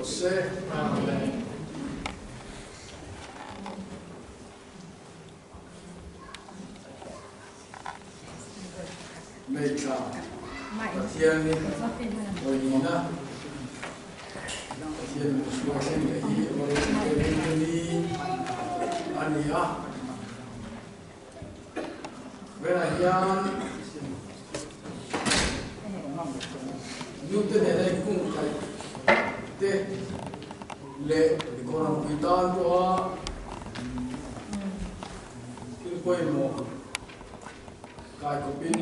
say Amen. May God thiên ni ôi na thiên chúa thiên cái gì ôi thiên đi anh nhá về là yan Nute này cũng phải thế lệ còn làm quy tắc đó cái quay một cái của pin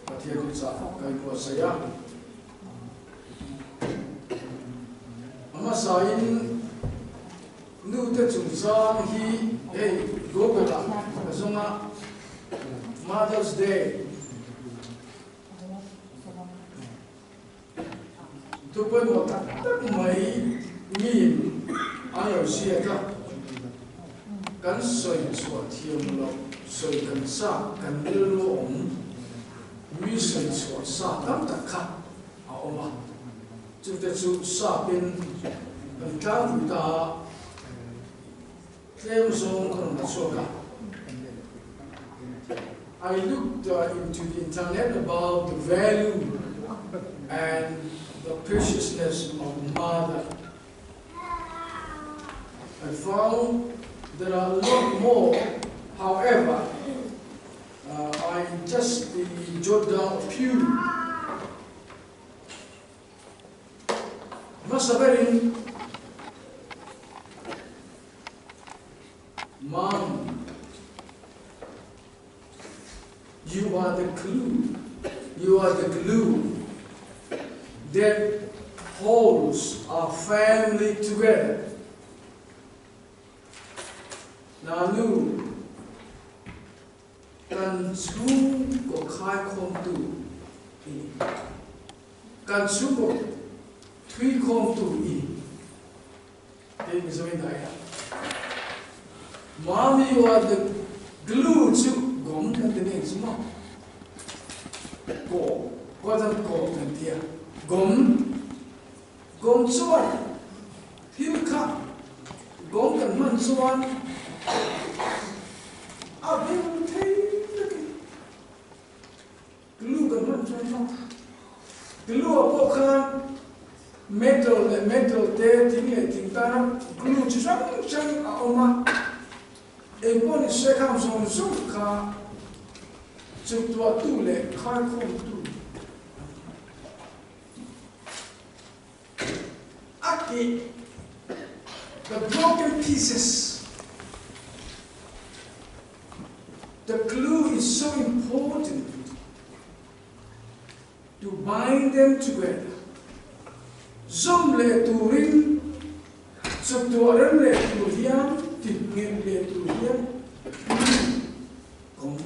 và thiên lý giả cái của saya mà sain Nute chung sang hi hey go bela cái xong á Mother's Day tôi quên một tất mấy nghìn ai ở xe cả cắn sợi chuột thiềm lộc sợi cắn sa cắn lưỡi ống mi sợi chuột sa lắm tất cả ảo mà chúng ta chụp sa bên bên cao người ta thêm số còn là số cả I looked into the internet about the value and the preciousness of mother. I found there are a lot more. However, I just jot down a few. Masaberin, Mom, you are the clue. You are the glue that holds our family together. Nanu kan su ko khai khom tu kan su ko thui khom tu I thế mình sẽ thấy Mommy, you are the glue to gom kan the name simo ko dan ko kan dia gom chuan thil kha gom kan man chuan a bin thei glue kan man chuan glue po khan metal te ting ta glue chi sang a oma e pon se kham som kha chu tua tu le khai khom tu the broken pieces. The glue is so important to bind them together. Zum le turin, subtuaran le turian, tipin le turian, kom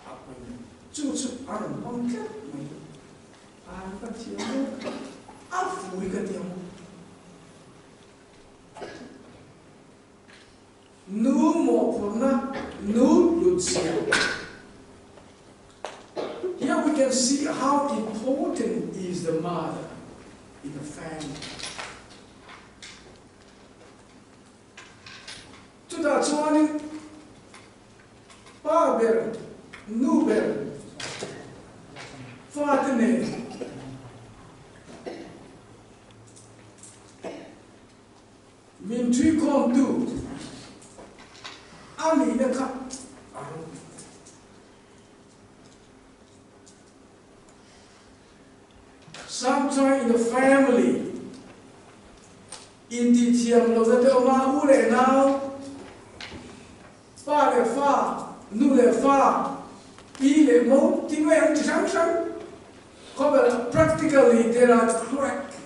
apa ni? Cucuk aram bangkat, aram katiamu, afui katiamu. Nu mo purna, nu lucia. Here we can see how important is the mother in the family. To that one, pa ber, nu ber, father name. Min tui kom tu. Ami na ka. Sometime in the family, in the tiam lo da oma ule now, pa le fa, nu le fa, I le mo, ti we ang tisang. Practically there are cracks.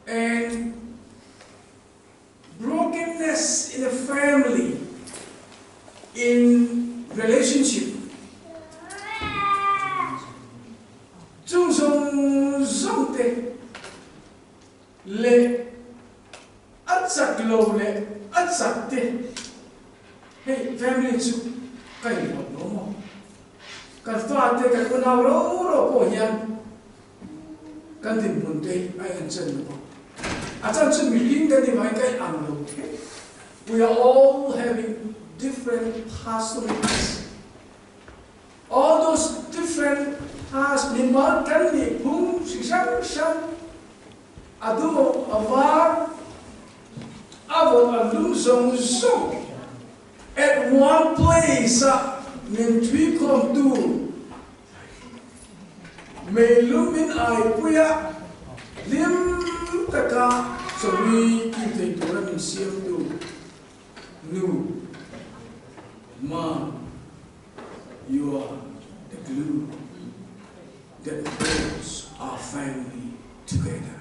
And brokenness in a family, in relationship. Chung song te le at sak lo le at sak te. Hey, family chu kai no mo. kan fa te kan unaw ro po hian kan din mun te ai an chen no acha chen mi ling kan ni mai kai ang lo we are all having different personalities. All those different has nimbar kan ni phung sisang sang adu avar avon alum song song at one place nim thui kom tu me lumin ai puya lim taka so we ki te tu ram siam tu nu ma you are the glue that holds our family together.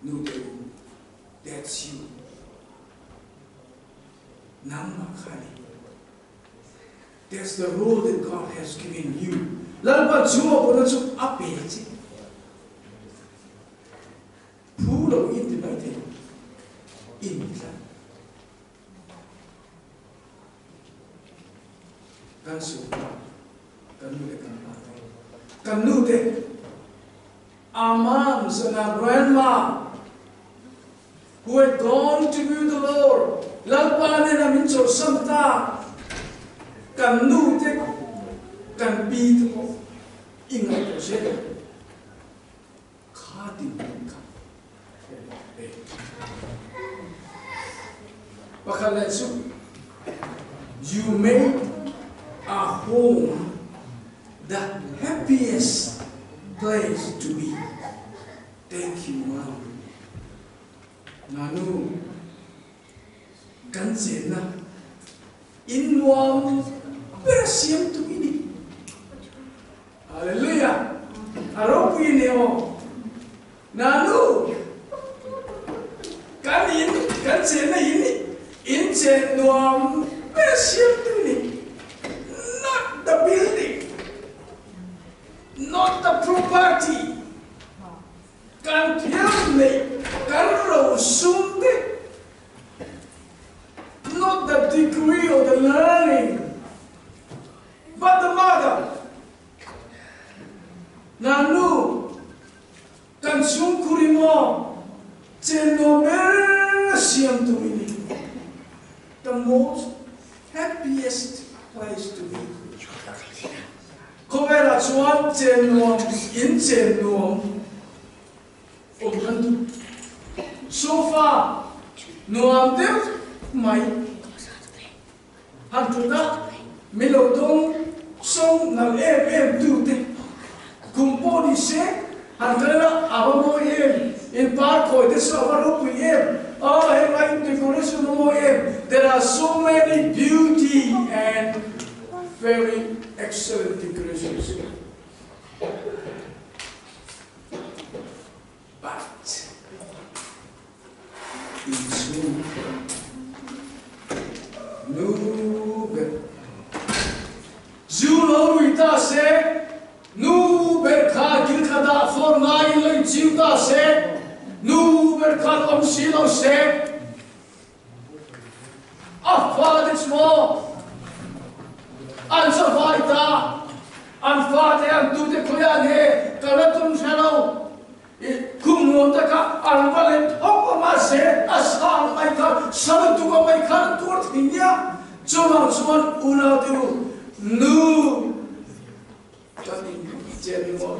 Nute, that's you. That's the role that God has given you. Lalpa jua pun tu apa je? Pulau ini baik ini kan suka kan Nute kan Nute amam sana grandma who had gone to be the Lord. Lalpa na min so samta kan Nute kan bit mo ingat ko siya kati ka bakaletsu you make a home the happiest place to be. Thank you, Mom. Nanu ganzena inwam bersiam tu ini. Haleluya. Aropu ini oh. Nanu kanin ganzena ini incenwam bersiam tu ini. Not the building, not the property. Kan tiamne, kan rosunde, not the degree or the learning, but the mother. Nanu, kan sungkurimo, cenomer siam tu ini, the most happiest place to be. Kovera chuan cenuam in cenuam. So far, nuam dem mai hantuda melodong song nal tu te kumpo di se hantana abamo in park ko de so avaru oh hey right decoration mo there are so many beauty and very excellent decorations. But in Zoom, Nube Zulo Rita se Nube Kagil Kada for Nile Juda se Nube Kalom Silo se Father's more Answer Vaita and Father and do the Koyane Kalatum Shalom. Kumotaka alvalet opamase asal maikal salutuka maikal tuat hinya cuma unatu nu tadi jadi mo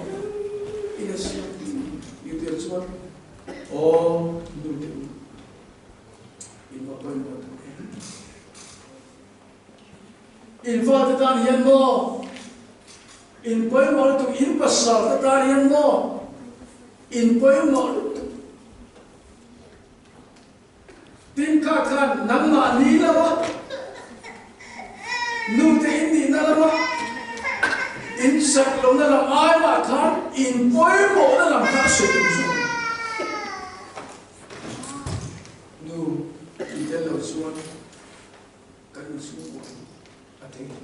inasi itu cuma oh nu info tentang mo info mo tu pasal tentang mo in poem tinka kan namma ni lawa Nute ini nalawa in saklo na lam ay ma kan in poem na lam ka setu nu itelo suan kan suwa ateng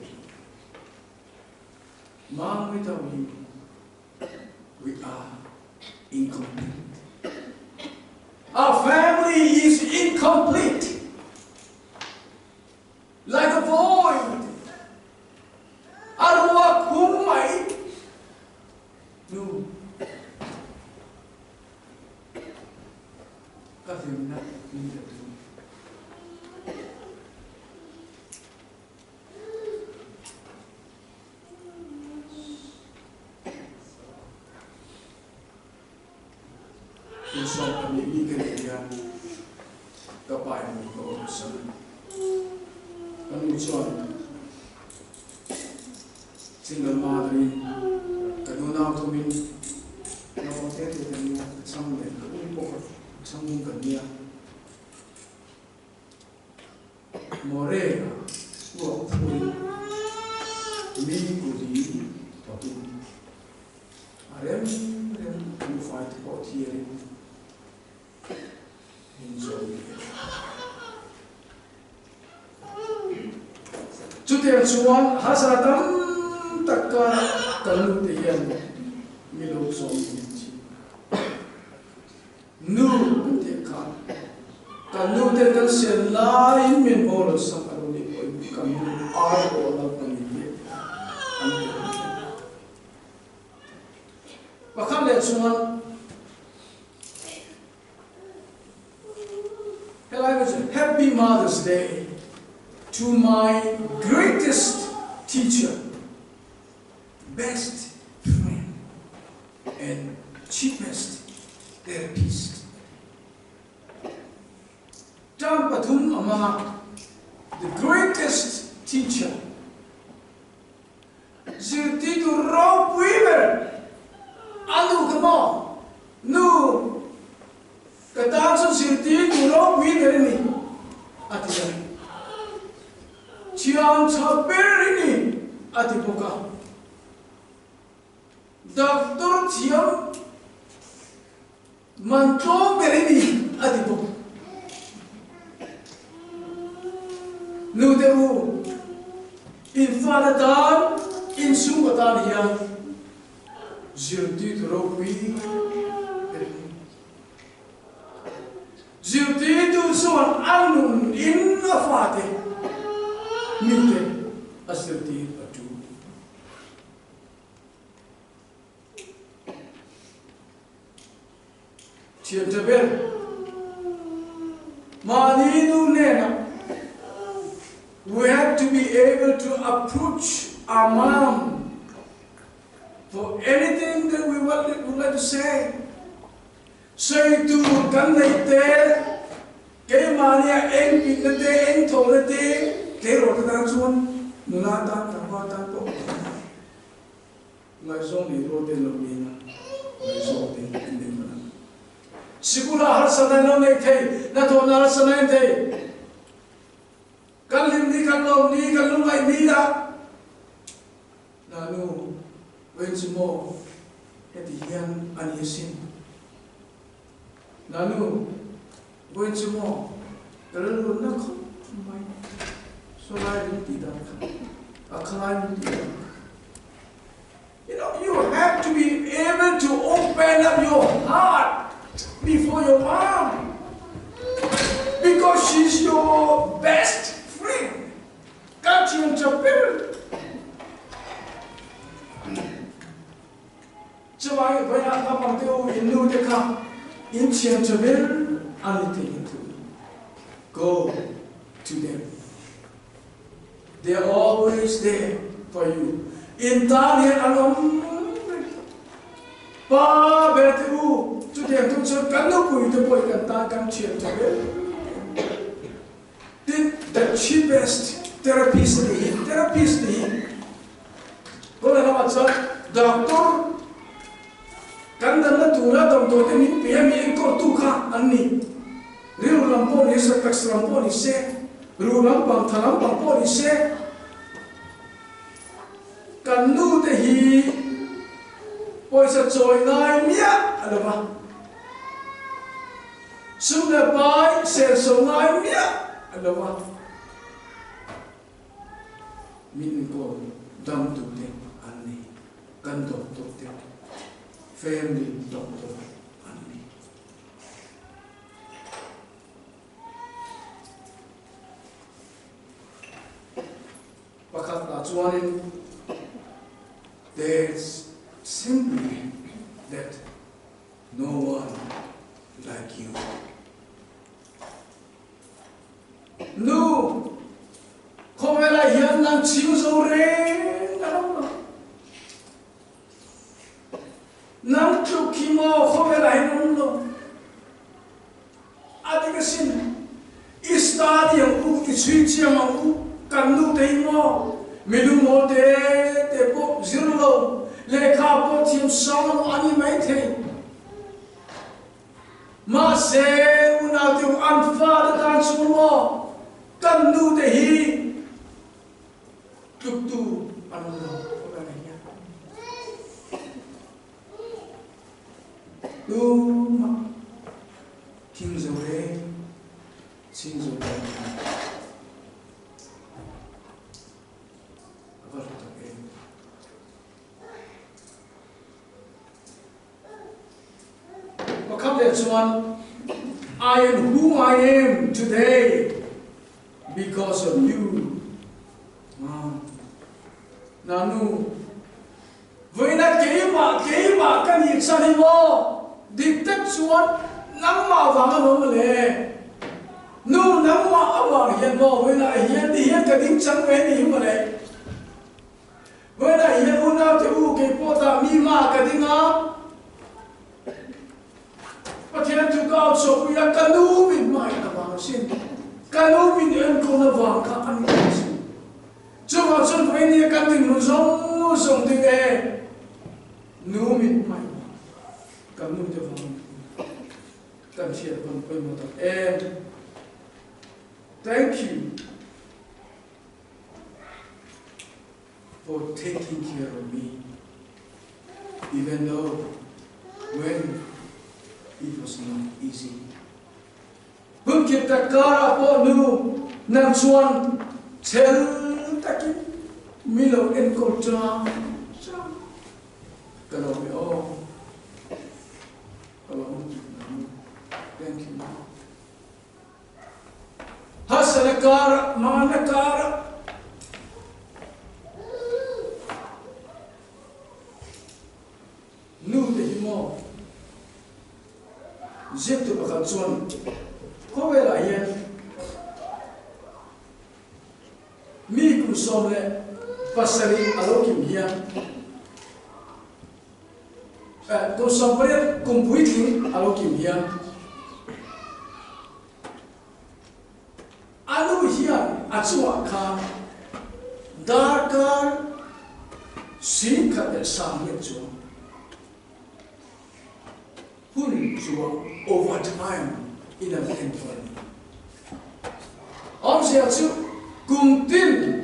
ma without you we are incomplete. Our family is incomplete. song kami ikan kapay mo ko sa Nute single mother kanuna tumin na kontete kanya samle ko samung kanya more wo mi kudi to arem you fight about here enjoy Nute chuan hasatam takka kanu te yan milo som chi nu te ka kanu te kan sen lai min bolo sam aro ni oi kanu ar o la kan ni bakal le chuan Happy Mother's Day to my greatest teacher, best friend, and cheapest therapist. Tam pathum ama, the greatest teacher. Zirti to rawh women. Anu kamo, nu katang so zirti to rawh women ni atiyan. Chiang chaperini atipoka. Doctor Chiang manto berini atipoka. Nute in Fanadan in Sungatan here. Zirti to rawh Zirti to soan anun in afate. Nute asirti atu. Chiantabel Maninu Nena. We have to be able to approach our mom for anything that we would like to say. Say to Kandaite, Kemania, Enkinate, Entolate. Kero kita cuman nulatan tanpa ngai song ni rote lobina ngai song ni mana sikula har sana no nei thei na to na sana thei kalim ni kalom ni kalum ai ni da nanu wensumo eti hian anisin nanu wensumo kalau nak mai so I did that. You know, you have to be able to open up your heart before your mom. Because she's your best friend. Can't you interpret? So I when I come to in Nute come in Chiantabel, anything to go to them. They're always there for you. In Tanya alone, Pa Betu, to them to so Kanopu to boy can come the cheapest therapist. Doctor Kandana Tura, Doctor, PM ko tuka anni. Real Lamponi, Sapax Lamponi say. Rulang bang thalam bang polisi kanu tehi poisa joy ngai mia ada ba sudah pai sel so ngai mia ada ba min ko dam tu te ani kan doktor te family doctor ani Bakat lacuanin, there's simply that no one like you. No, komela hian nang chiu so re, nang chukimo komela hian no, chui chiang au kan nu te mo milu mo te po zirlo le kha po thiam sang ani mai the ma se una tu an fa da kan su mo kan nu te hi tuk tu an lo ko la ya tu ma king zo re sing zo re One, I am who I am today because of you. Nanu, với na kế mà cái gì sao đi vô, đi tất xuống nắng màu vàng nó mà lệ, nu nắng màu vàng hiện vô với na hiện đi hiện cái đinh trắng về đi mà lệ, với na hiện u nào thì u cái bộ ta mi mà cái đinh á. But you have to go so we are kanubin mai na vang sin kanubin en ko na vang ka an sin so wa so we ni kan ding no song ding e nu min mai kan nu de vang kan chia ban pe mo ta and thank you for taking care of me even though when it was not easy. Bưng kịp tất cả bộ nu nằm xuân chén tất cả mi lâu en cổ trang cái đó mới ô thank you hasanakara manakara Nute himo zip tu bakal chuan ko ve la hian mi kum som le pasari alo kim hian ko som pare kum pui thing alo kim hian alo hian achua kha darkar sin kha de sam le chu hun chu over time in a temple. Ông sẽ chịu cùng tin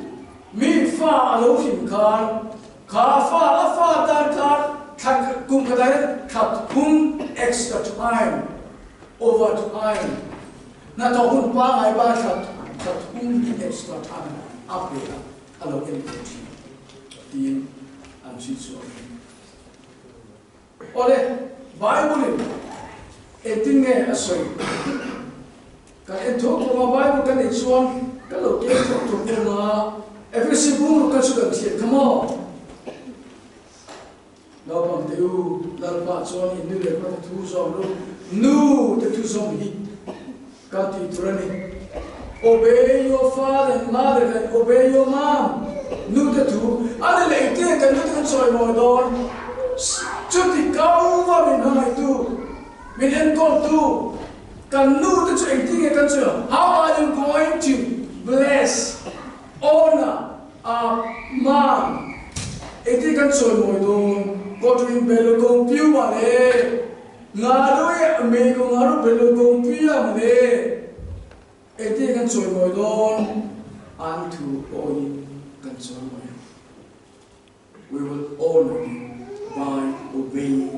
mi pha alo him khan kha pha tan khan thak cùng cái đấy thak hun extra time over time na to hun pa ai ba thak hun extra time up there alo in coaching tin am chi chu ole Bible eting nghe asoi ka ento ko Bible kan ichuan ka lo ke to ma every bung ka chu kan thiet khamo lo pam teu lal pa chuan in nu le pa thu som lu nu te thu som hi ka ti turani obey your father and mother and obey your mom nu te thu ale le te kan nu kan soi mo don chu ti kau va min hai tu mình ăn cơm tu, cần nu tới chuyện gì cái cần chưa? How are you going to bless, honor our mom? Cái gì cần soi mồi đồn, có chuyện về lo công piu mà lệ, ngã đôi mình cũng ngã đôi về lo công piu mà lệ, cái gì cần soi mồi đồn, ăn thu oi cần soi mồi. We will honor you by obeying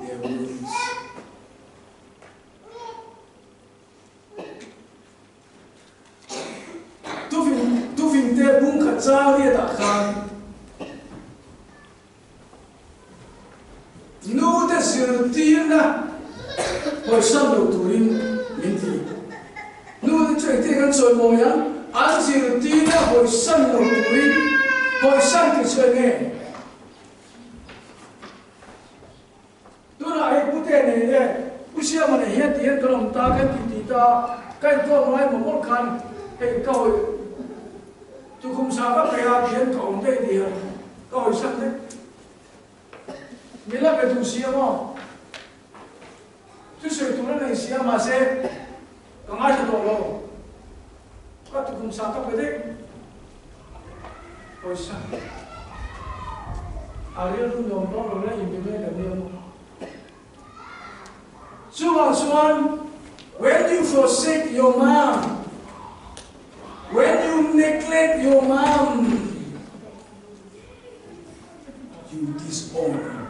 their words. Tu vinh te bung khát cha lia ta khan. Nu te sir tin na. Hồi sam lo turin min ti. Nu te chơi te kan soi mo ya. An sir tin na hồi sam lo turin. Hồi sam ke chơi nghe. Tu na ai pu te ne ne. Pu sia ma ne hian ti hian kalom ta kan ti ta. Kan ko mai mo mo khan. Cái câu tôi không sao các thầy kiến thổng đây thì câu hỏi sẵn đấy mình là về thủ xíu mà tôi sửa thủ này xíu mà sẽ có ai cho đồ đâu kum sa ka bede oisa ariel tu nom to lo le imbe ka ne mo Suan, when you forsake your mom, when you neglect your mom, you disown her.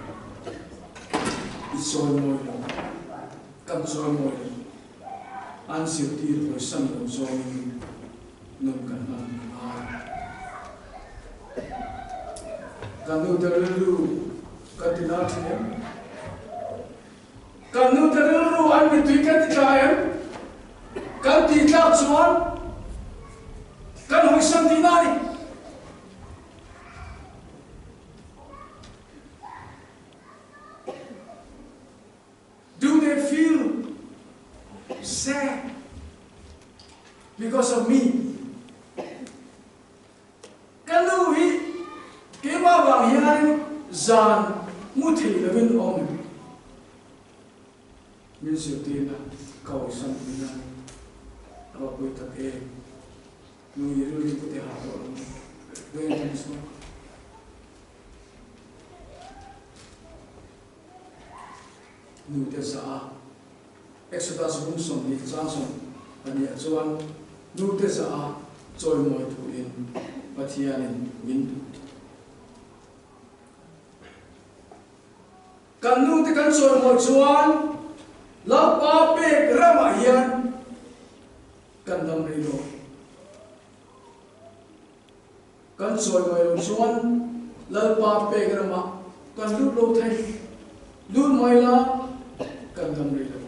It's all more. Come so more. Answer dear for some of so no can Kanu terlalu katinatnya. Kanu terlalu an mitwikat ikayam. Kan tidak cuan. Kan hoisan dinari. Do they feel sad because of me? Kanu hi kema bang yan zan muthi levin om. Min siutina kau san pina apa pun tak nu yiru ni putih haro dengan semua Nute sa Exodus bungsom ni jason ani acuan Nute sa joy moi thuin pathianin min kan Nute kan joy moi chuan Lapa pe rama hian kan dam rilo kan soi moi lo chuan lapa pe rama kan lut lo thai lut moi la kan dam rilo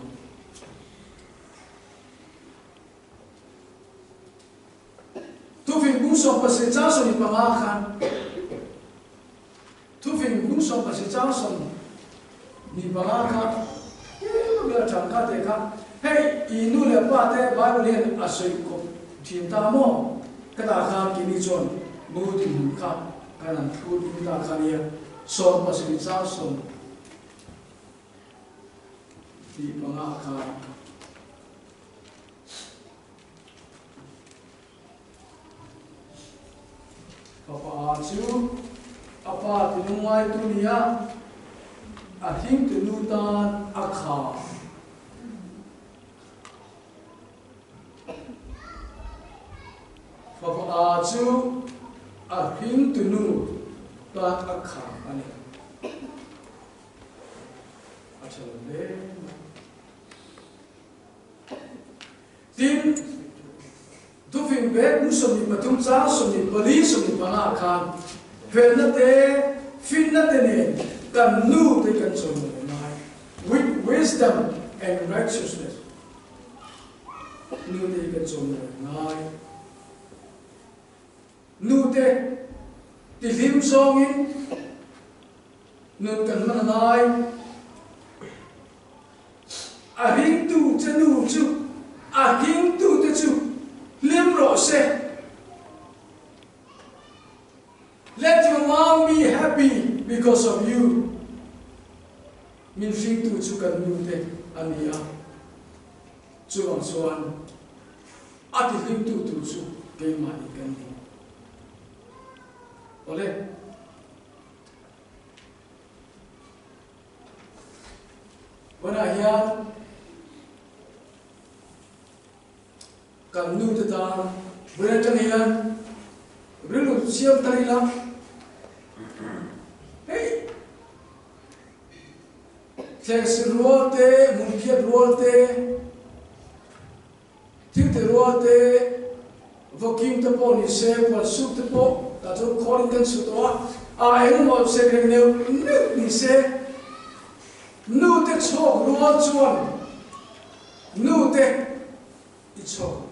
tu fin bung so pa se cha so ni pa ma khan tu fin bung so pa se cha so ni pa ma khan Bila cakap mereka, hey, inu lepas te baru lihat asal kau cinta mo, katakan kini John, mudi muka, kanan mudi muka kania, so masih disasun di pengakar. Apa acu, apa tinumai dunia. Ahing tenutan akha. Papa acu ahing tenutan akha. Ani. Acha le. Tin tu fin bet musom ni patum cha som ni pali som ni panga khan. Fenate finate ne. Kan Nute kan so with wisdom and righteousness. Nute kan so Nute tilim songin Nute kan manai ahing tu chanu chu ahing tu te chu lim ro se. Let your mom be happy because of you. Min fing tu chukan Nute ania. Chuang chuan. Ati fing tu chu ke ma ikan ni. Oleh. Wana hian kan Nute ta beretan hian rilu siap tari lah. Hey, Teks ruote, mungkiat ruote, tiute ruote, vokim tepo ni se, pal sup tepo, tato korin kan sutoa, enu mau se kreneu, ni se, Nute chok ruot chuan, Nute ichok.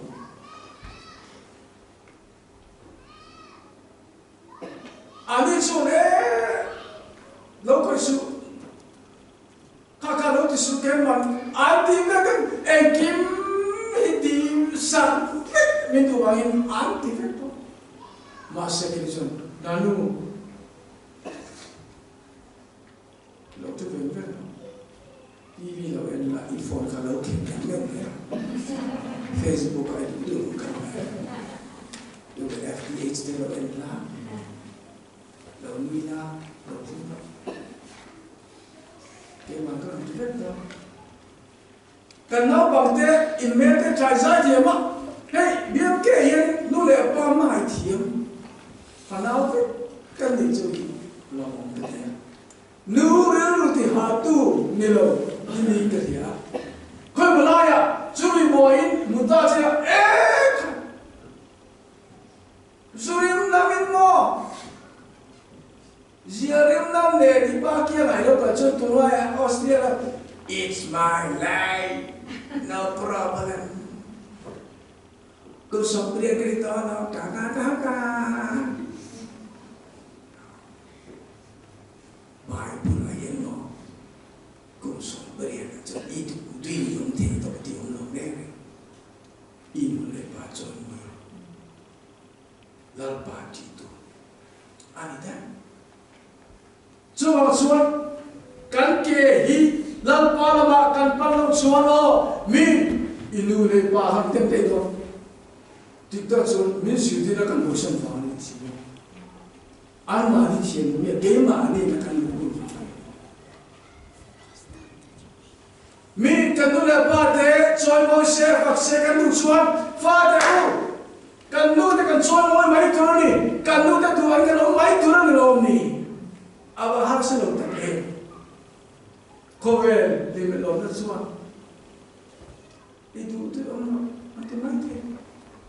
Ani chuan lokoi su kakak lo su keman anti megan ekim hidim san mintu angin anti veto masa kirisan nanu lo tu ven TV lo en la iPhone kalau kemen Facebook ay dulu kan lá đầu nuôi na đầu phun đó cái mà các bạn biết đó cần nó bằng thế in mẹ thế trái ra gì mà hey biết cái hiện nó lại ba mai thiếm và nào thế cần gì chơi lo mong cái này nu rồi thì hạ tu nilo ini cái gì à khơi mà lại à chui bồi muốn ta chơi Surim namin mo. Ziarim nam ne di ba kia ngai lo ka chon tu lai Australia. It's my life. No problem. Ku som pria krito no ka. Bai pun ai no. Ku som pria cho i tu di yong te to ti on lo ne. I mo le ba chon ni. Lal ba ti tu. Ani da. Chuan kan ke hi lal pa lama kan palo chuan o min inu le pa han tem te do tik ta chuan min siu ti na kan lo san fa ni chi an ma ni chen mi ke ma ni na kan lo min kan nu le pa te chuan mo se fa se kan nu chuan fa te o kan nu te kan chuan mo mai tu ni kan nu te tu ai kan lo mai tu ni lo ni aba har se lo ta ke kovel de me lo na chuan itu tu on ante mai ke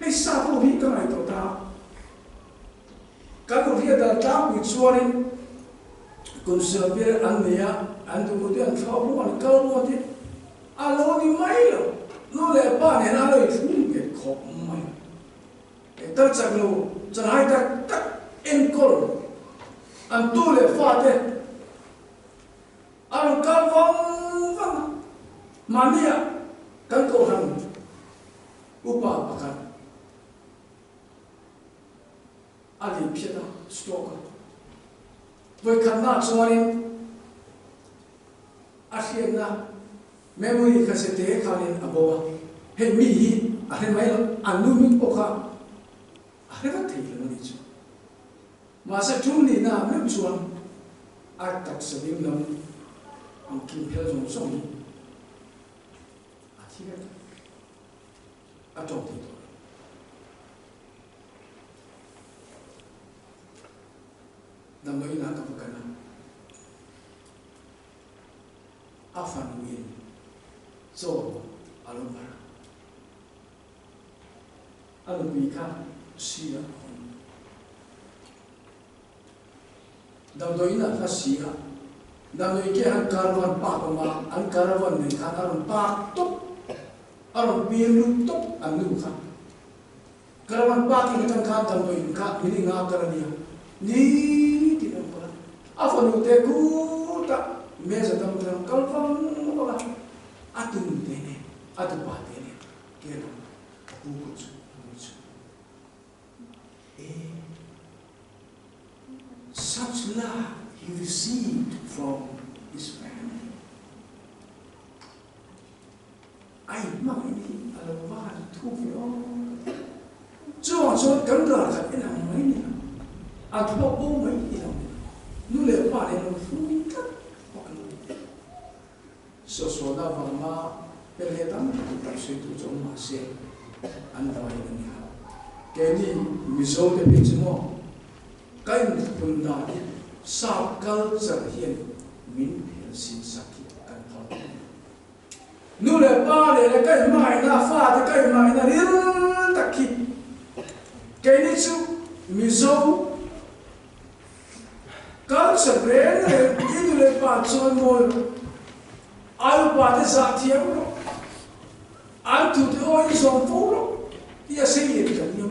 ei sa ko hi ka mai to ta ka ko hi da ta wi chuan kun se be an ne ya an tu ko de an fa lo an ka lo de a lo ni mai lo no le pa ne na lo fu ke khop mai e ta chak lo chan hai ta en kol an tu le fa te an ka vong mania kan ko han upa pakan ali pieta stoka voi kanna chuanin a hriamna memory cassette khanin abowa he mi hi a he mai an nu min pokah a he va thei lo ni chu ma sa thum ni na mem chuan a tak sabim lam ang kim phel jong song a thi a tong ti dam lo ina ka pakana a fan win so alom para alom bi kha sia dam lo ina fa sia dam lo ke an caravan pa ma an caravan ne kha aron pa top aron biru top an nu kha caravan pa ki kan kha dam lo in kha ini nga karania ni ti na pala afa nu te ku ta mesa dam lo kalfam pala atun te ne atu pa te ne ke no ku ku chu such love he received from his family. I mind alawan tu yo. Chuan kan ra khat ina mai ni. A tu bo mai ina. Nu le pa le no fu ta. So da va ma per le tam tu ta se tu jo ma se an da ni ha. Ke ni mi zo te bi mo. Cái bunda hiện sao cơ sở hiện min hiện sinh sakit kan thọ nu le ba le cái mai na pha thì cái mai na rin takhi cái ni chu mi zo cơ sở ren le in le pa chon mo ai pa te sa thiam lo an tu te oi zon fu lo ia se ye kan ni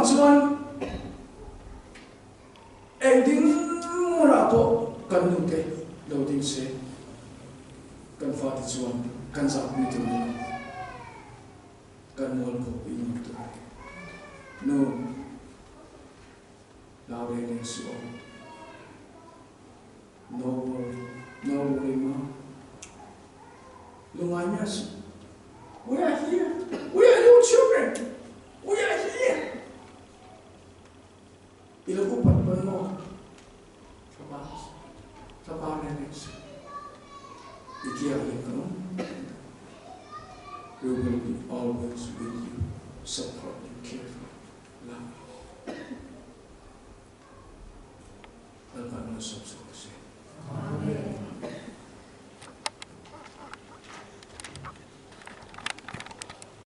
chuan ending mora to kan Nute lo ding se kan fa ti chuan kan za ni tu kan mol ko pi ni tu no la re ni so no worry ma lu ngai me su